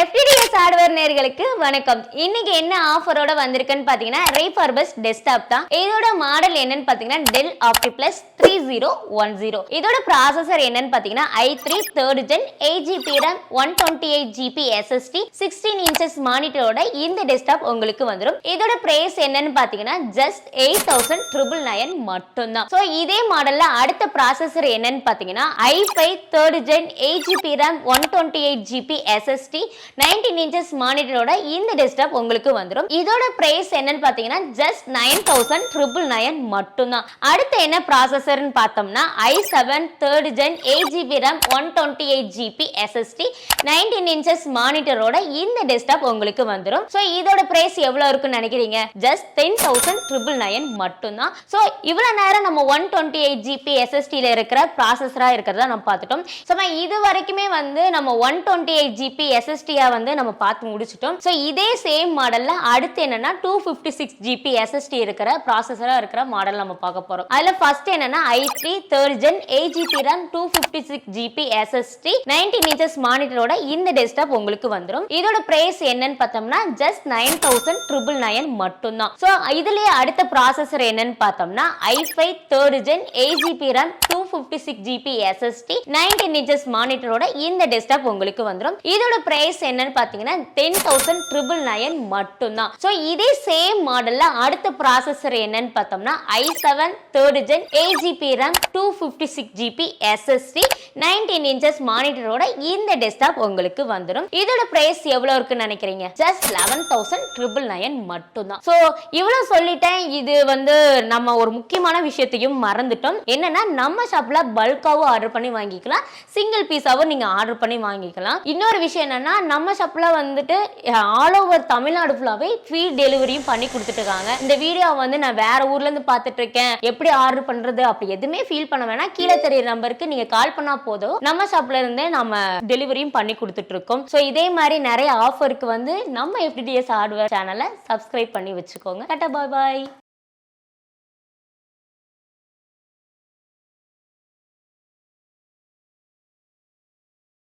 FTDS hardware நேயர்களுக்கு வணக்கம். இன்னைக்கு என்ன ஆஃபரோட வந்திருக்குன்னு பாத்தீங்கன்னா Refurbished டெஸ்க்டாப் தான். இதோட மாடல் என்னன்னு பாத்தீங்கன்னா Dell Optiplex 3010. இதோட ப்ராசஸர் என்னன்னு பாத்தீங்கன்னா i3 3rd gen 8GB RAM 128GB SSD 16 inches மானிட்டரோட இந்த டெஸ்க்டாப் உங்களுக்கு வந்துரும். இதோட பிரைஸ் என்னன்னு பாத்தீங்கன்னா just 8999 மட்டும் தான். சோ இதே மாடல்ல அடுத்த ப்ராசஸர் என்னன்னு பாத்தீங்கன்னா i5 3rd gen 8GB RAM 128GB SSD 19 inches மானிட்டரோட இந்த டெஸ்க்டாப் உங்களுக்கு வந்துரும். இதோட பிரைஸ் என்னன்னு பாத்தீங்கன்னா just 9999 மட்டும் தான். அடுத்து என்ன ப்ராசஸர்னு பார்த்தோம்னா i7 3rd gen 8GB RAM 128GB SSD 19 inches மானிட்டரோட இந்த டெஸ்க்டாப் உங்களுக்கு வந்துரும். சோ இதோட பிரைஸ் எவ்வளவு இருக்குன்னு நினைக்கிறீங்க? just 10999 மட்டும் தான். சோ இவ்வளவு நேரம் நம்ம 128GB SSD ல இருக்கிற ப்ராசஸரா இருக்கிறத நம்ம பார்த்துட்டோம். சோ இது வரைக்குமே வந்து நம்ம 128GB SSD வந்து நம்ம பார்த்து முடிச்சிட்டோம். சோ இதே சேம் மாடல்ல அடுத்து என்னன்னா 256GB SSD இருக்கிற ப்ராசஸரா இருக்கிற மாடல் நம்ம பார்க்க போறோம். அதுல ஃபர்ஸ்ட் என்னன்னா i3 3rd gen 8GB RAM 256GB SSD 19 inches மானிட்டரோட இந்த டெஸ்க்டாப் உங்களுக்கு வந்துரும். இதோட பிரைஸ் என்னன்னு பார்த்தோம்னா just 9999 மட்டும் தான். சோ இதுலயே அடுத்த ப்ராசஸர் என்னன்னு பார்த்தோம்னா i5 3rd gen 8GB RAM 256GB SSD 19 inches மானிட்டரோட இந்த டெஸ்க்டாப் உங்களுக்கு வந்துரும். இதோட பிரைஸ் என்னன்னு பாத்தீங்கன்னா 10999 மட்டும் தான். சோ இதே சேம் மாடல்ல அடுத்த ப்ராசஸர் என்னன்னு பார்த்தோம்னா i7 3rd gen 8GB RAM 256GB SSD 19 inches மானிட்டரோட இந்த டெஸ்க்டாப் உங்களுக்கு வந்துரும். இதோட பிரைஸ் எவ்வளவு இருக்குன்னு நினைக்கிறீங்க? just 11999 மட்டும் தான். சோ இவ்வளவு சொல்லிட்டேன். இது வந்து நம்ம ஒரு முக்கியமான விஷயத்தையும் மறந்துட்டோம். என்னன்னா நம்ம ஷாப்ல பல்காவும் ஆர்டர் பண்ணி வாங்கிக்கலாம், சிங்கிள் பீஸாவும் நீங்க ஆர்டர் பண்ணி வாங்கிக்கலாம். இன்னொரு விஷயம் என்னன்னா நம்ம ஷாப்ல வந்துட்டு ஆல் ஓவர் தமிழ்நாடு ஃபுல்லாவே ஃப்ரீ டெலிவரியும் பண்ணி கொடுத்துட்டு இருக்காங்க. இந்த வீடியோ வந்து நான் வேற ஊர்ல இருந்து பார்த்துட்டு இருக்கேன், எப்படி ஆர்டர் பண்றது அப்படி எதுவுமே ஃபீல் பண்ண வேணாம். கீழே தெரியுற நம்பருக்கு நீங்க கால் பண்ணா போதும், நம்ம ஷாப்ல இருந்தே நம்ம டெலிவரியும் பண்ணி கொடுத்துட்டு இருக்கோம். சோ இதே மாதிரி நிறைய ஆஃபருக்கு வந்து நம்ம FTDS ஹார்ட்வேர் சேனலை சப்ஸ்கிரைப் பண்ணி வச்சுக்கோங்க. டாடா பாய் பாய்.